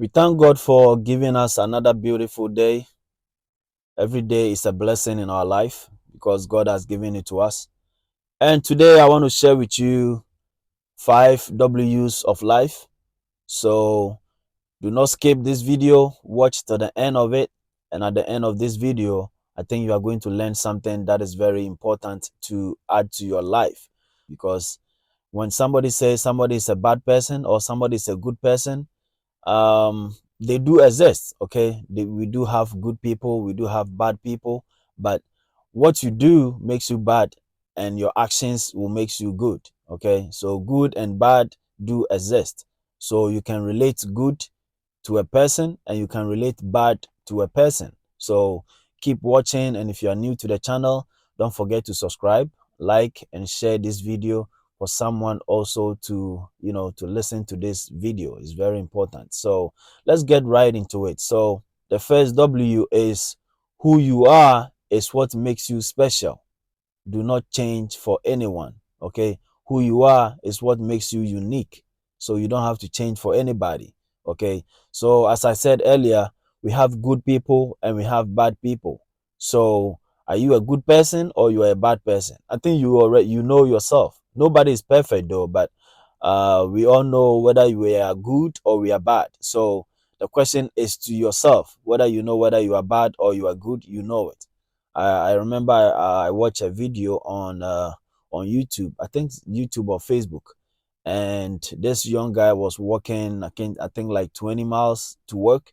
We thank God for giving us another beautiful day. Every day is a blessing in our life because God has given it to us. And today I want to share with you 5 W's of life. So do not skip this video, watch to the end of it. And at the end of this video, I think you are going to learn something that is very important to add to your life. Because when somebody says somebody is a bad person or somebody is a good person, they do exist. Okay, we do have good people, we do have bad people, but what you do makes you bad and your actions will makes you good. Okay, so good and bad do exist, so you can relate good to a person and you can relate bad to a person. So keep watching, and if you are new to the channel, don't forget to subscribe, like, and share this video for someone also to to listen to this video. Is very important. So let's get right into it. So the first W is who you are is what makes you special. Do not change for anyone. Okay, who you are is what makes you unique, so you don't have to change for anybody. Okay, so as I said earlier, we have good people and we have bad people. So are you a good person or you are a bad person? I think you already know yourself. Nobody is perfect though, but we all know whether we are good or we are bad. So the question is to yourself, whether you know whether you are bad or you are good. You know it. I remember I watched a video on YouTube, I think YouTube or Facebook, and this young guy was walking, I think like 20 miles to work,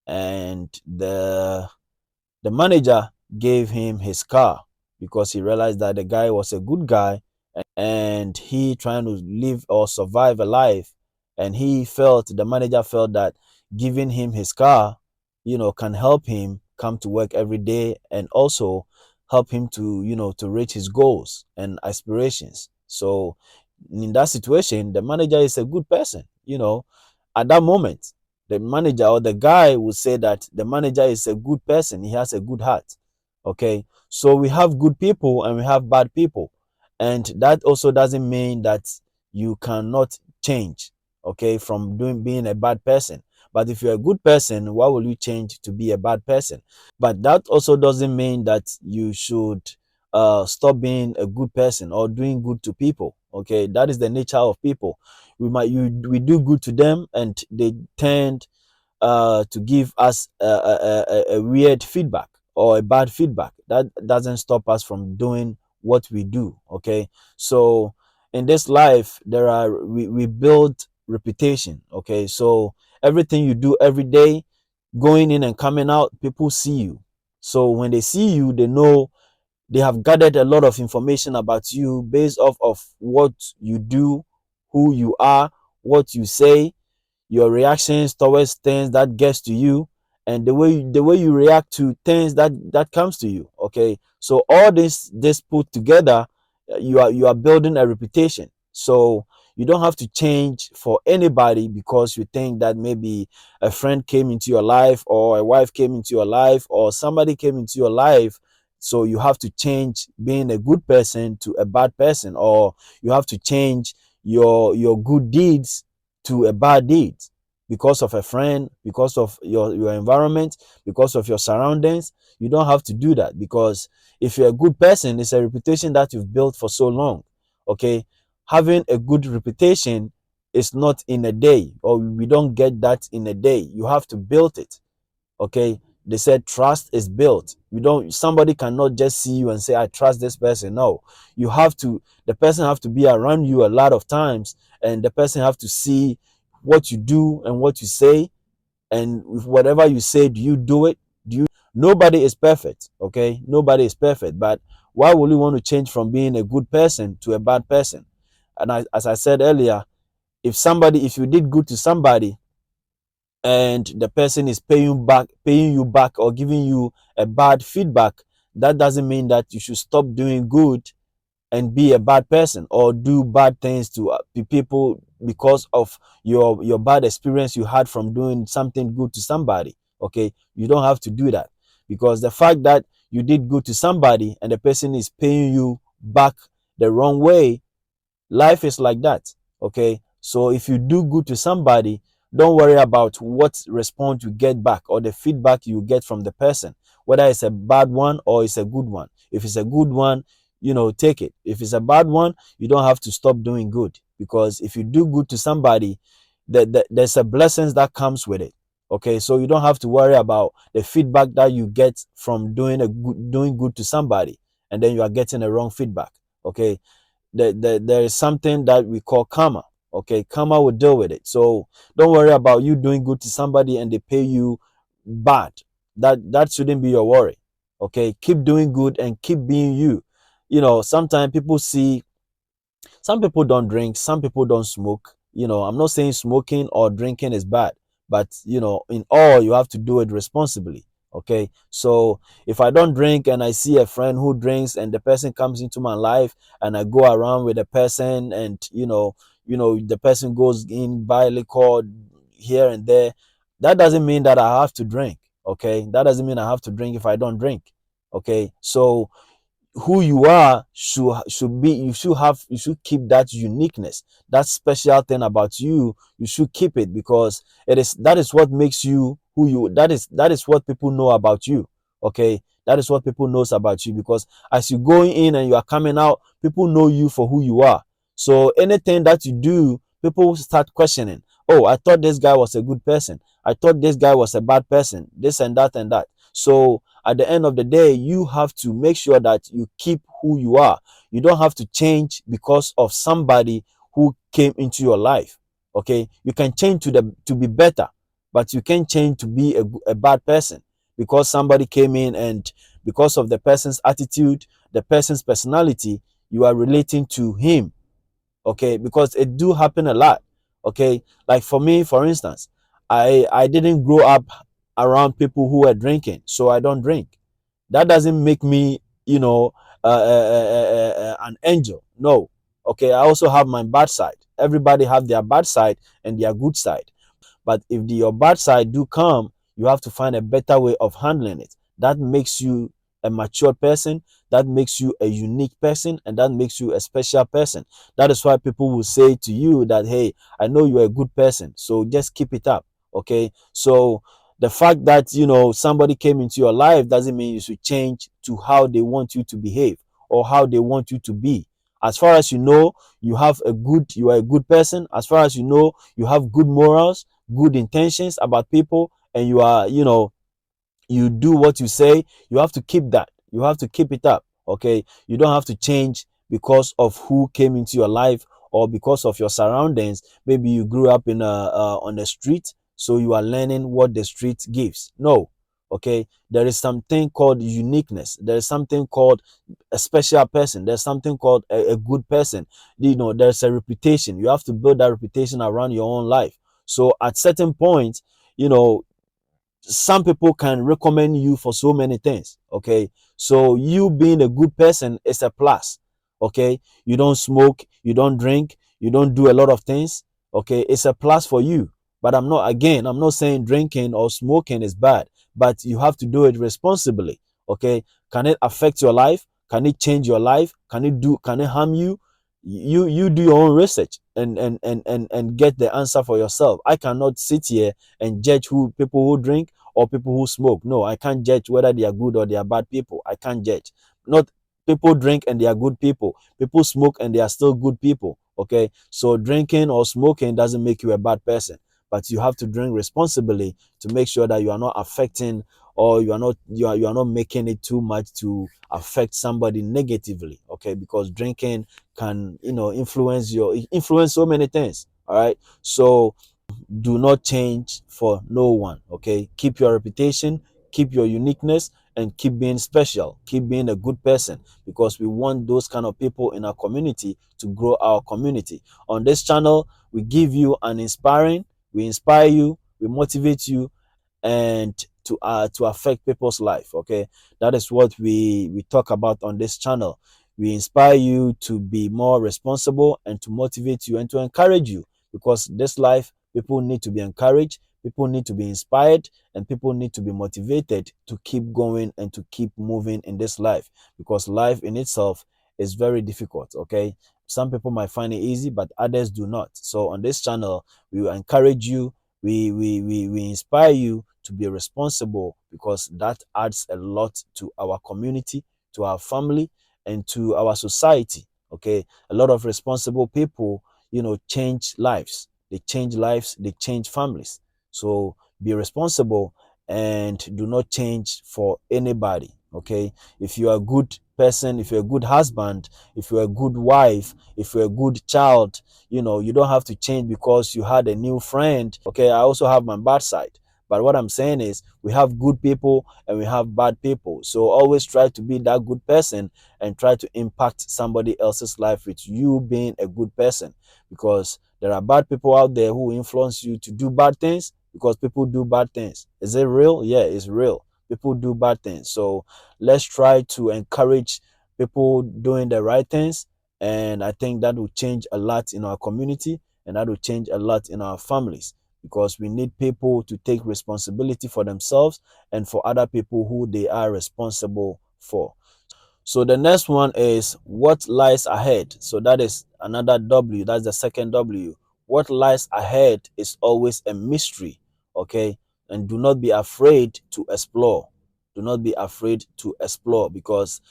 and the manager gave him his car because he realized that the guy was a good guy and he trying to live or survive a life, and the manager felt that giving him his car can help him come to work every day and also help him to to reach his goals and aspirations. So in that situation, the manager is a good person. At that moment, the manager or the guy would say that the manager is a good person, he has a good heart. Okay, so we have good people and we have bad people, and that also doesn't mean that you cannot change, okay, from being a bad person. But if you're a good person, why will you change to be a bad person? But that also doesn't mean that you should stop being a good person or doing good to people. Okay, that is the nature of people. We do good to them and they tend to give us a weird feedback or a bad feedback. That doesn't stop us from doing what we do. Okay, so in this life, we build reputation. Okay, so everything you do every day, going in and coming out, people see you. So when they see you, they know they have gathered a lot of information about you based off of what you do, who you are, what you say, your reactions towards things that gets to you, and the way you react to things that comes to you. Okay, so all this put together, you are building a reputation. So you don't have to change for anybody because you think that maybe a friend came into your life or a wife came into your life or somebody came into your life, so you have to change being a good person to a bad person, or you have to change your good deeds to a bad deed because of a friend, because of your environment, because of your surroundings. You don't have to do that, because if you're a good person, it's a reputation that you've built for so long. Okay, having a good reputation is not in a day, or we don't get that in a day. You have to build it. Okay, they said trust is built. You don't Somebody cannot just see you and say I trust this person. No, the person have to be around you a lot of times, and the person have to see what you do and what you say, and with whatever you say, do you do it? Nobody is perfect. Okay, nobody is perfect, but why would you want to change from being a good person to a bad person? And as I said earlier, if you did good to somebody and the person is paying you back or giving you a bad feedback, that doesn't mean that you should stop doing good and be a bad person or do bad things to people because of your bad experience you had from doing something good to somebody. Okay, you don't have to do that, because the fact that you did good to somebody and the person is paying you back the wrong way, life is like that. Okay, so if you do good to somebody, Don't worry about what response you get back or the feedback you get from the person, whether it's a bad one or it's a good one. If it's a good one, take it. If it's a bad one, you don't have to stop doing good, because if you do good to somebody, there's a blessings that comes with it. Okay, so you don't have to worry about the feedback that you get from doing good to somebody, and then you are getting a wrong feedback. Okay, there is something that we call karma. Okay, karma will deal with it. So don't worry about you doing good to somebody and they pay you bad. That shouldn't be your worry. Okay, keep doing good and keep being you. Sometimes some people don't drink, some people don't smoke. I'm not saying smoking or drinking is bad, but in all, you have to do it responsibly. Okay, so if I don't drink and I see a friend who drinks and the person comes into my life and I go around with the person, and the person goes in buy liquor here and there, that doesn't mean that I have to drink. Okay, that doesn't mean I have to drink if I don't drink. Okay, so who you are should be, you should keep that uniqueness, that special thing about you. You should keep it, because that is what makes you who you, that is what people know about you. Okay, that is what people knows about you, because as you going in and you are coming out, people know you for who you are. So anything that you do, people start questioning. Oh, I thought this guy was a good person, I thought this guy was a bad person, this and that and that. So at the end of the day, you have to make sure that you keep who you are. You don't have to change because of somebody who came into your life. Okay, you can change to be better, but you can change to be a bad person because somebody came in, and because of the person's attitude, the person's personality, you are relating to him. Okay, because it do happen a lot. Okay, like for me, for instance, I didn't grow up around people who were drinking, so I don't drink. That doesn't make me, an angel. No. Okay, I also have my bad side. Everybody have their bad side and their good side. But if your bad side do come, you have to find a better way of handling it. That makes you a mature person, that makes you a unique person, and that makes you a special person. That is why people will say to you that, hey, I know you're a good person, so just keep it up. Okay, so the fact that somebody came into your life doesn't mean you should change to how they want you to behave or how they want you to be. As far as you know, you are a good person. As far as you know, you have good morals, good intentions about people, and you do what you say. You have to keep that. You have to keep it up. Okay, you don't have to change because of who came into your life or because of your surroundings. Maybe you grew up on the street, so you are learning what the street gives. No. Okay, there is something called uniqueness. There is something called a special person. There's something called a good person. There's a reputation. You have to build that reputation around your own life. So at certain points, you know some people can recommend you for so many things. Okay, so you being a good person is a plus. Okay, you don't smoke, you don't drink, you don't do a lot of things. Okay, it's a plus for you. But I'm not saying drinking or smoking is bad, but you have to do it responsibly. Okay, can it affect your life? Can it change your life? Can it harm you? You do your own research and get the answer for yourself. I cannot sit here and judge who people who drink or people who smoke. No, I can't judge whether they are good or they are bad people. I can't judge. Not people drink and they are good people. People smoke and they are still good people. Okay, so drinking or smoking doesn't make you a bad person, but you have to drink responsibly to make sure that you are not affecting, or you are not making it too much to affect somebody negatively. Okay, because drinking can influence so many things. All right, so do not change for no one. Okay, keep your reputation, keep your uniqueness, and keep being special, keep being a good person, because we want those kind of people in our community to grow our community. On this channel, we give you an inspiring, we inspire you, we motivate you, and to affect people's life. Okay, that is what we talk about on this channel. We inspire you to be more responsible and to motivate you and to encourage you, because this life, people need to be encouraged, people need to be inspired, and people need to be motivated to keep going and to keep moving in this life, because life in itself is very difficult. Okay, some people might find it easy, but others do not. So on this channel, we will encourage you, We inspire you to be responsible, because that adds a lot to our community, to our family, and to our society. Okay, a lot of responsible people, change lives. They change lives, they change families. So be responsible and do not change for anybody. Okay, if you are a good person, if you're a good husband, if you're a good wife, if you're a good child, you don't have to change because you had a new friend. Okay, I also have my bad side, but what I'm saying is we have good people and we have bad people. So always try to be that good person and try to impact somebody else's life with you being a good person, because there are bad people out there who influence you to do bad things, because people do bad things. Is it real? Yeah, it's real. People do bad things. So let's try to encourage people doing the right things, and I think that will change a lot in our community, and that will change a lot in our families, because we need people to take responsibility for themselves and for other people who they are responsible for. So the next one is what lies ahead. So that is another W. That's the second W. What lies ahead is always a mystery. Okay. And do not be afraid to explore. Do not be afraid to explore, because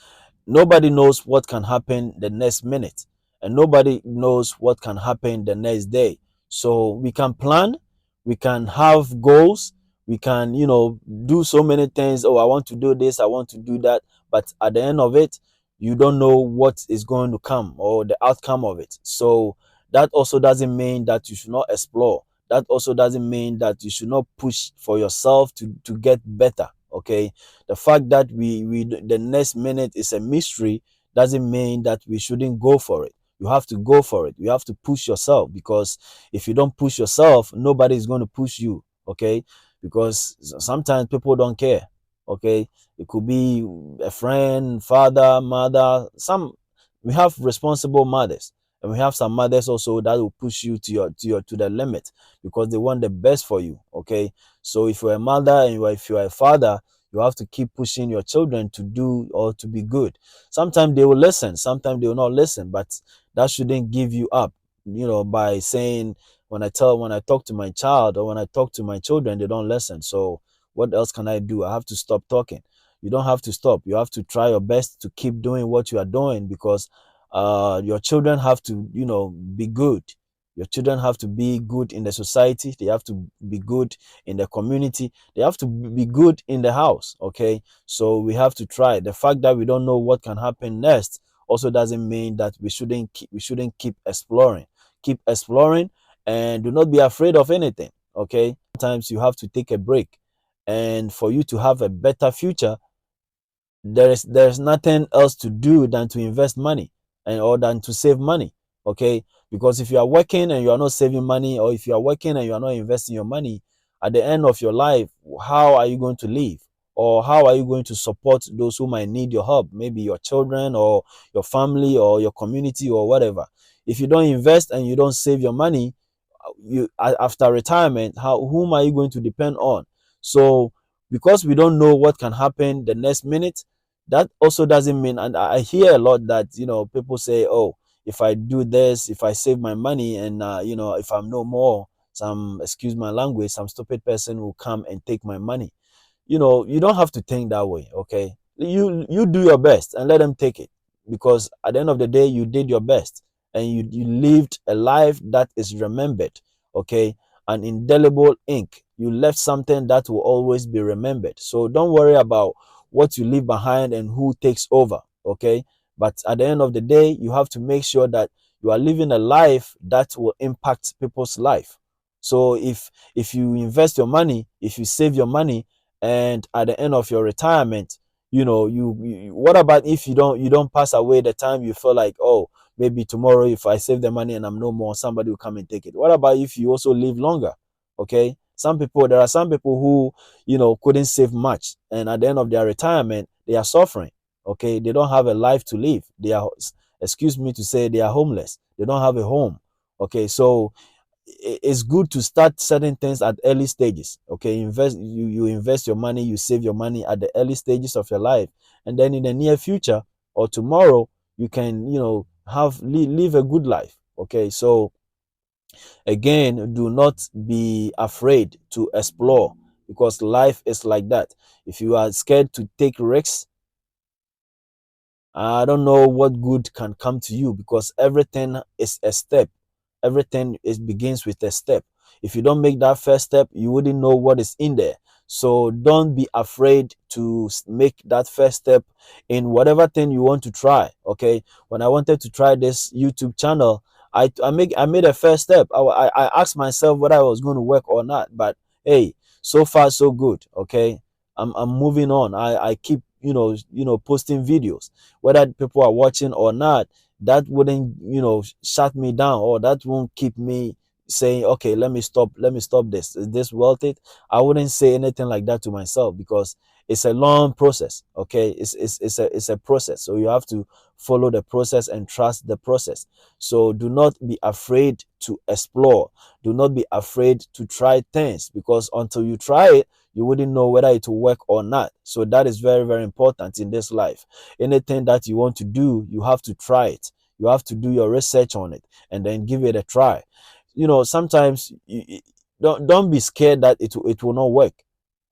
nobody knows what can happen the next minute, and nobody knows what can happen the next day. So we can plan, we can have goals, we can, do so many things. Oh, I want to do this, I want to do that. But at the end of it, you don't know what is going to come or the outcome of it. So that also doesn't mean that you should not explore. That also doesn't mean that you should not push for yourself to get better. Okay, the fact that we the next minute is a mystery doesn't mean that we shouldn't go for it. You have to go for it. You have to push yourself, because if you don't push yourself, nobody is going to push you. Okay, because sometimes people don't care. Okay, it could be a friend, father, mother. Some We have responsible mothers, and we have some mothers also that will push you to the limit, because they want the best for you. Okay, so if you're a mother and if you're a father, you have to keep pushing your children to do or to be good. Sometimes they will listen, sometimes they will not listen, but that shouldn't give you up, by saying, when I talk to my child or when I talk to my children, they don't listen. So what else can I do? I have to stop talking. You don't have to stop. You have to try your best to keep doing what you are doing, because your children have to, be good. Your children have to be good in the society. They have to be good in the community. They have to be good in the house. Okay, so we have to try. The fact that we don't know what can happen next also doesn't mean that we shouldn't keep exploring. Keep exploring, and do not be afraid of anything. Okay, sometimes you have to take a break, and for you to have a better future, there's nothing else to do than to invest money, and or than to save money. Okay, because if you are working and you are not saving money, or if you are working and you are not investing your money, at the end of your life, how are you going to live, or how are you going to support those who might need your help, maybe your children or your family or your community or whatever? If you don't invest and you don't save your money, after retirement, how whom are you going to depend on? So because we don't know what can happen the next minute, that also doesn't mean, and I hear a lot that, people say, oh, if I do this, if I save my money, and if I'm no more, some, excuse my language, some stupid person will come and take my money. You don't have to think that way. Okay, you do your best and let them take it, because at the end of the day, you did your best, and you lived a life that is remembered. Okay, an indelible ink. You left something that will always be remembered. So don't worry about what you leave behind and who takes over. Okay, but at the end of the day, you have to make sure that you are living a life that will impact people's life. So if you invest your money, if you save your money, and at the end of your retirement, what about if you don't pass away the time you feel like, oh, maybe tomorrow, if I save the money and I'm no more, somebody will come and take it? What about if you also live longer? Okay, there are some people who, couldn't save much, and at the end of their retirement, they are suffering. Okay, they don't have a life to live. They are, excuse me to say, they are homeless. They don't have a home. Okay, so it's good to start certain things at early stages. Okay, you invest your money, you save your money at the early stages of your life, and then in the near future or tomorrow, you can, live a good life. Okay, so Again, do not be afraid to explore, because life is like that. If you are scared to take risks, I don't know what good can come to you, because everything is a step. Everything is begins with a step. If you don't make that first step, you wouldn't know what is in there. So don't be afraid to make that first step in whatever thing you want to try. Okay. When I wanted to try this YouTube channel, I made a first step. I asked myself whether I was going to work or not. But hey, so far so good. Okay. I'm moving on. I keep posting videos, whether people are watching or not. That wouldn't shut me down, or that won't keep me saying, okay, let me stop this. Is this worth it? I wouldn't say anything like that to myself, because it's a long process. Okay, it's a process, so you have to follow the process and trust the process. So do not be afraid to explore. Do not be afraid to try things, because until you try it, you wouldn't know whether it will work or not. So that is very, very important in this life. Anything that you want to do, you have to try it. You have to do your research on it and then give it a try. Sometimes don't be scared that it will not work.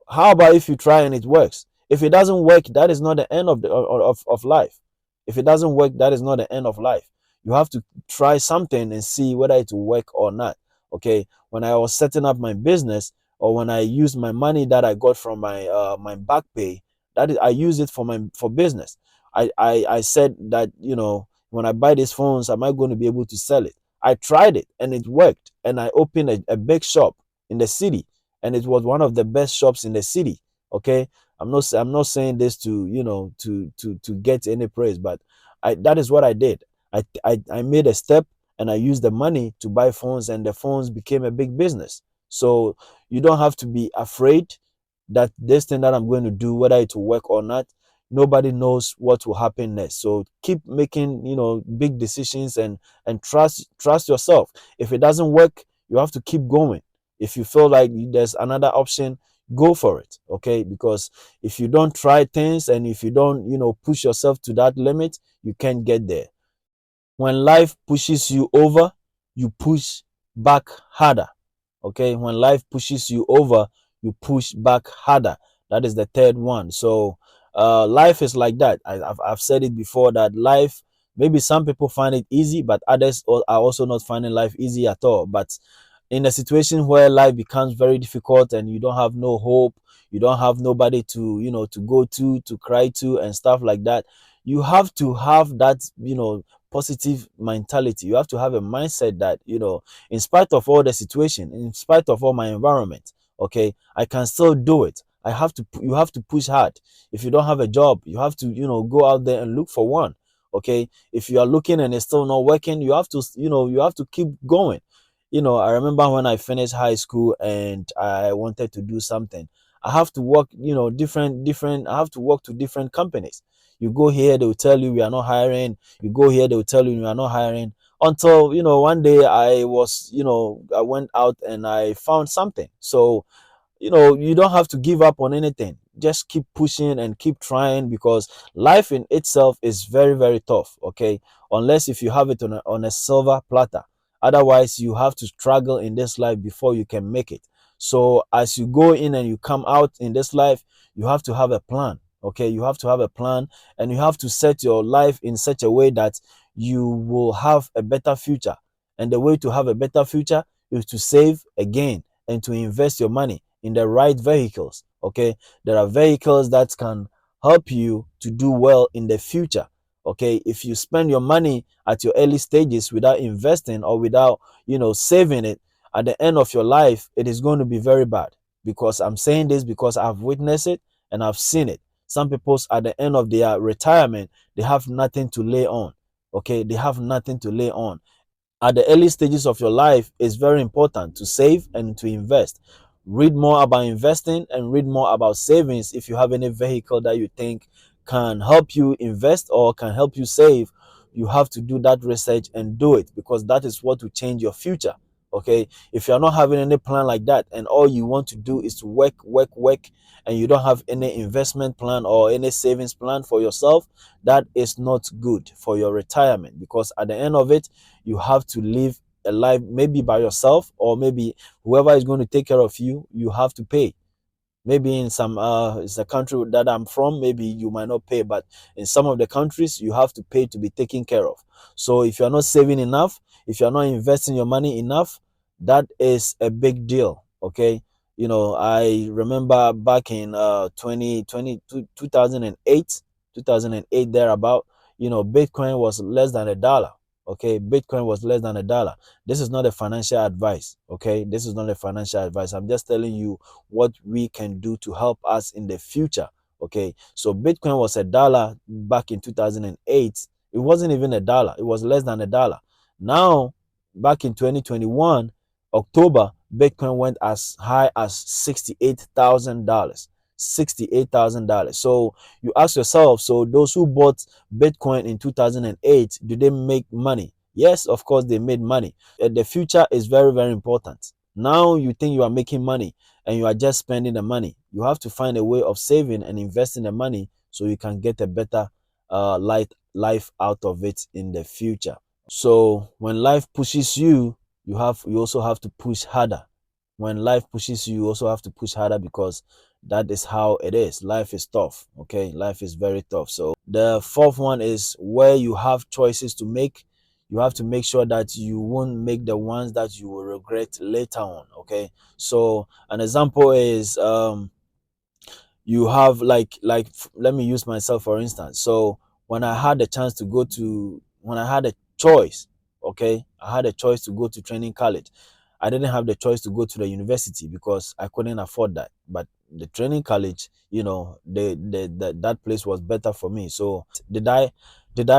How about if you try and it works? If it doesn't work, that is not the end of life. If it doesn't work, that is not the end of life. You have to try something and see whether it will work or not. Okay. When I was setting up my business, or when I used my money that I got from my back pay, that is, I use it for business. I said that, when I buy these phones, am I going to be able to sell it? I tried it and it worked, and I opened a big shop in the city, and it was one of the best shops in the city. Okay. I'm not saying this to to get any praise, but that is what I did. I made a step, and I used the money to buy phones, and the phones became a big business. So you don't have to be afraid that this thing that I'm going to do, whether it will work or not, nobody knows what will happen next. So keep making big decisions, and trust yourself. If it doesn't work, you have to keep going. If you feel like there's another option, go for it. Okay, because if you don't try things, and if you don't push yourself to that limit, you can't get there. When life pushes you over, you push back harder. Okay, when life pushes you over, you push back harder. That is the third one. So life is like that. I've said it before, that life, maybe some people find it easy, but others are also not finding life easy at all. But in a situation where life becomes very difficult, and you don't have no hope, you don't have nobody to to go to cry to and stuff like that, you have to have that positive mentality. You have to have a mindset that in spite of all the situation, in spite of all my environment, okay, I can still do it. You have to push hard. If you don't have a job, you have to go out there and look for one. Okay, if you are looking and it's still not working, you have to you have to keep going. I remember when I finished high school and I wanted to do something. I have to work, different. I have to work to different companies. You go here, they will tell you we are not hiring. You go here, they will tell you we are not hiring. Until one day I went out and I found something. So you don't have to give up on anything. Just keep pushing and keep trying, because life in itself is very, very tough. Okay, unless if you have it on a silver platter. Otherwise, you have to struggle in this life before you can make it. So as you go in and you come out in this life, you have to have a plan. Okay, you have to have a plan, and you have to set your life in such a way that you will have a better future. And the way to have a better future is to save again, and to invest your money in the right vehicles. Okay, there are vehicles that can help you to do well in the future. Okay, if you spend your money at your early stages without investing, or without saving it, at the end of your life it is going to be very bad. Because I'm saying this because I've witnessed it and I've seen it. Some people's at the end of their retirement, they have nothing to lay on. Okay, they have nothing to lay on. At the early stages of your life, it's very important to save and to invest. Read more about investing and read more about savings. If you have any vehicle that you think can help you invest or can help you save, you have to do that research and do it, because that is what will change your future. Okay, if you're not having any plan like that, and all you want to do is to work, work, work, and you don't have any investment plan or any savings plan for yourself, that is not good for your retirement, because at the end of it, you have to live a life maybe by yourself, or maybe whoever is going to take care of you, you have to pay. Maybe in some it's a country that I'm from, maybe you might not pay, but in some of the countries you have to pay to be taken care of. So if you're not saving enough, if you're not investing your money enough, that is a big deal. Okay. I remember back in 2008, 2008 thereabout, Bitcoin was less than $1. Okay, Bitcoin was less than $1. This is not a financial advice. Okay, this is not a financial advice. I'm just telling you what we can do to help us in the future. Okay, so Bitcoin was $1 back in 2008. It wasn't even $1, it was less than $1. Now, back in 2021 October, Bitcoin went as high as $68,000. $68,000. So you ask yourself, so those who bought Bitcoin in 2008, do they make money? Yes, of course they made money. The future is very, very important. Now you think you are making money and you are just spending the money. You have to find a way of saving and investing the money so you can get a better life out of it in the future. So when life pushes you, you also have to push harder. When life pushes you, you also have to push harder, because that is how it is. Life is tough. Okay, life is very tough. So the fourth one is where you have choices to make. You have to make sure that you won't make the ones that you will regret later on. Okay, so an example is you have let me use myself for instance. So when I had the chance to go to when I had a choice, okay, I had a choice to go to training college. I didn't have the choice to go to the university because I couldn't afford that. But the training college, that place was better for me. So did I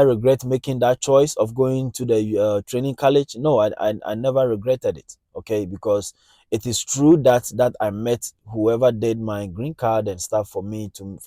regret making that choice of going to the training college? No, I never regretted it. Okay, because it is true that I met whoever did my green card and stuff for me to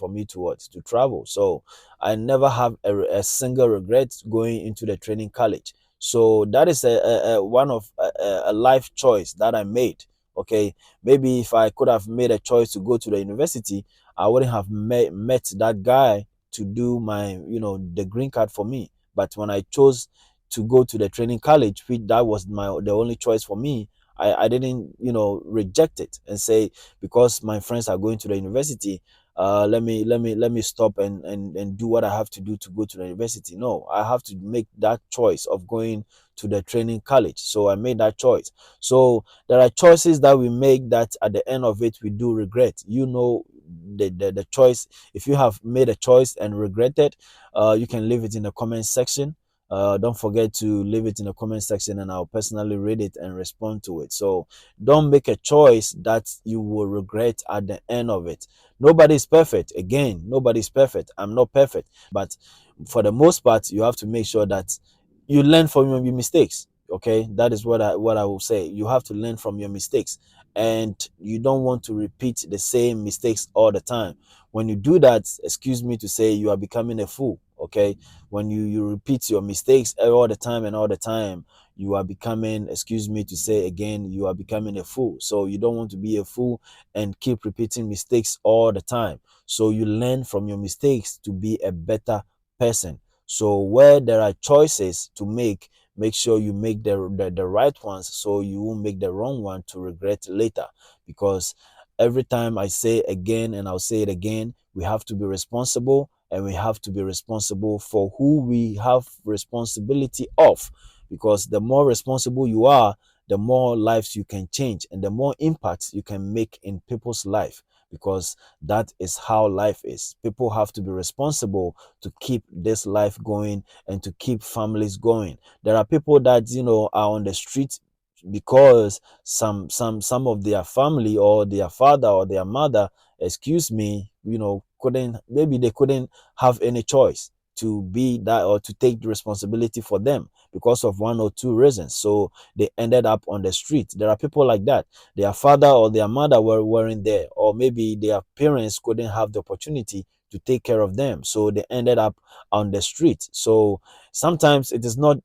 travel. So I never have a single regret going into the training college. So that is a one of a life choice that I made. Okay, maybe if I could have made a choice to go to the university, I wouldn't have met that guy to do my the green card for me. But when I chose to go to the training college, which that was the only choice for me, I didn't reject it and say, because my friends are going to the university, let me stop and do what I have to do to go to the university. No, I have to make that choice of going to the training college. So I made that choice. So there are choices that we make that at the end of it we do regret. The choice. If you have made a choice and regretted, you can leave it in the comment section. Don't forget to leave it in the comment section and I'll personally read it and respond to it. So don't make a choice that you will regret at the end of it. Nobody's perfect. Again, nobody's perfect. I'm not perfect. But for the most part, you have to make sure that you learn from your mistakes. Okay, that is what I will say. You have to learn from your mistakes, and you don't want to repeat the same mistakes all the time. When you do that, excuse me to say, you are becoming a fool. Okay, when you repeat your mistakes all the time and all the time, you are becoming, excuse me to say again, you are becoming a fool. So you don't want to be a fool and keep repeating mistakes all the time. So you learn from your mistakes to be a better person. So where there are choices to make sure you make the right ones, so you won't make the wrong one to regret later. Because every time I say again, and I'll say it again, we have to be responsible, and we have to be responsible for who we have responsibility of. Because the more responsible you are, the more lives you can change and the more impact you can make in people's life. Because that is how life is. People have to be responsible to keep this life going and to keep families going. There are people that are on the street because some of their family or their father or their mother, excuse me, couldn't, maybe they couldn't have any choice to be that or to take the responsibility for them because of one or two reasons. So they ended up on the street. There are people like that. Their father or their mother weren't there, or maybe their parents couldn't have the opportunity to take care of them, so they ended up on the street. So sometimes it is not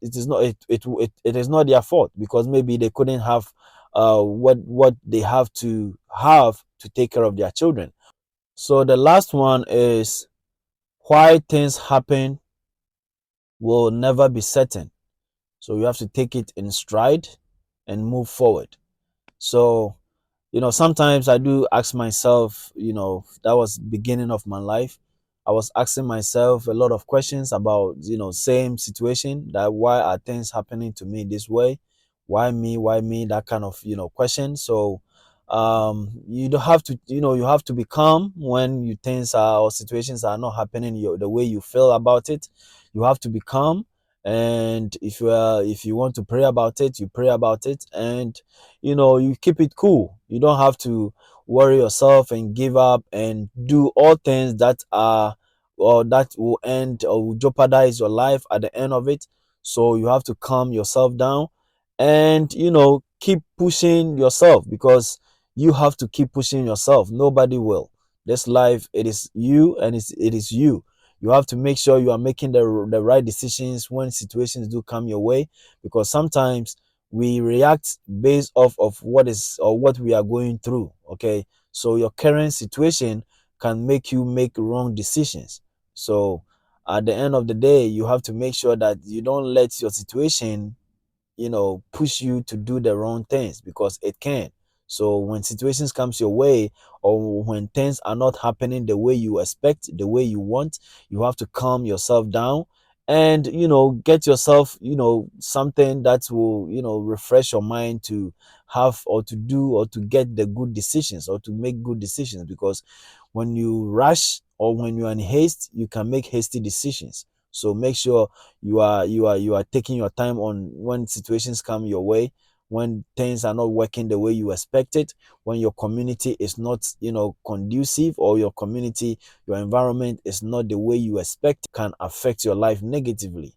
their fault, because maybe they couldn't have what they have to take care of their children. So the last one is why things happen will never be certain. So you have to take it in stride. and move forward. So, sometimes I do ask myself, that was beginning of my life. I was asking myself a lot of questions about, same situation, that why are things happening to me this way? Why me? That kind of, question. So you don't have to, you have to be calm when you things are or situations are not happening the way you feel about it. You have to be calm. And if you want to pray about it, you pray about it, and you keep it cool. You don't have to worry yourself and give up and do all things that are or that will end or will jeopardize your life at the end of it. So you have to calm yourself down and keep pushing yourself, because you have to keep pushing yourself. Nobody will. This life, it is you, and it is you. You have to make sure you are making the right decisions when situations do come your way, because sometimes we react based off of what is or what we are going through. Okay, so your current situation can make you make wrong decisions. So at the end of the day, you have to make sure that you don't let your situation push you to do the wrong things, because it can. So when situations comes your way, or when things are not happening the way you expect, the way you want, you have to calm yourself down and get yourself something that will refresh your mind to have or to do or to get the good decisions or to make good decisions, because when you rush or when you are in haste, you can make hasty decisions. So make sure you are taking your time on when situations come your way, when things are not working the way you expect it, when your community is not conducive, or your environment is not the way you expect, can affect your life negatively.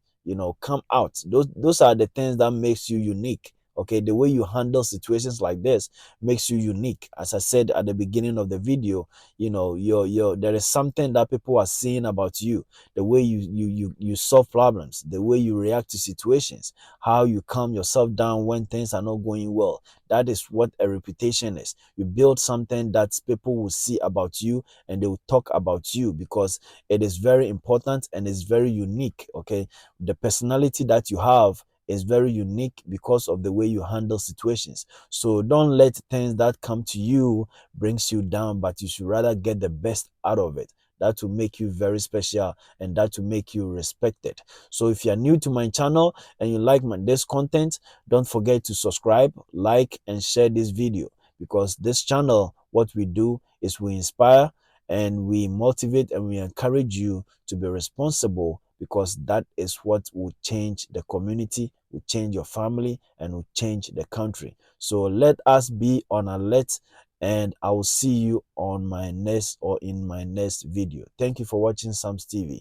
Come out. Those are the things that makes you unique. Okay, the way you handle situations like this makes you unique. As I said at the beginning of the video, there is something that people are seeing about you. The way you solve problems, the way you react to situations, how you calm yourself down when things are not going well. That is what a reputation is. You build something that people will see about you, and they will talk about you, because it is very important and is very unique. Okay, the personality that you have is very unique because of the way you handle situations. So don't let things that come to you brings you down, but you should rather get the best out of it. That will make you very special, and that will make you respected. So if you are new to my channel and you like this content, don't forget to subscribe, like, and share this video, because this channel, what we do is we inspire and we motivate and we encourage you to be responsible, because that is what will change the community, will change your family, and will change the country. So let us be on alert, and I will see you on my next or in my next video. Thank you for watching Psalms TV.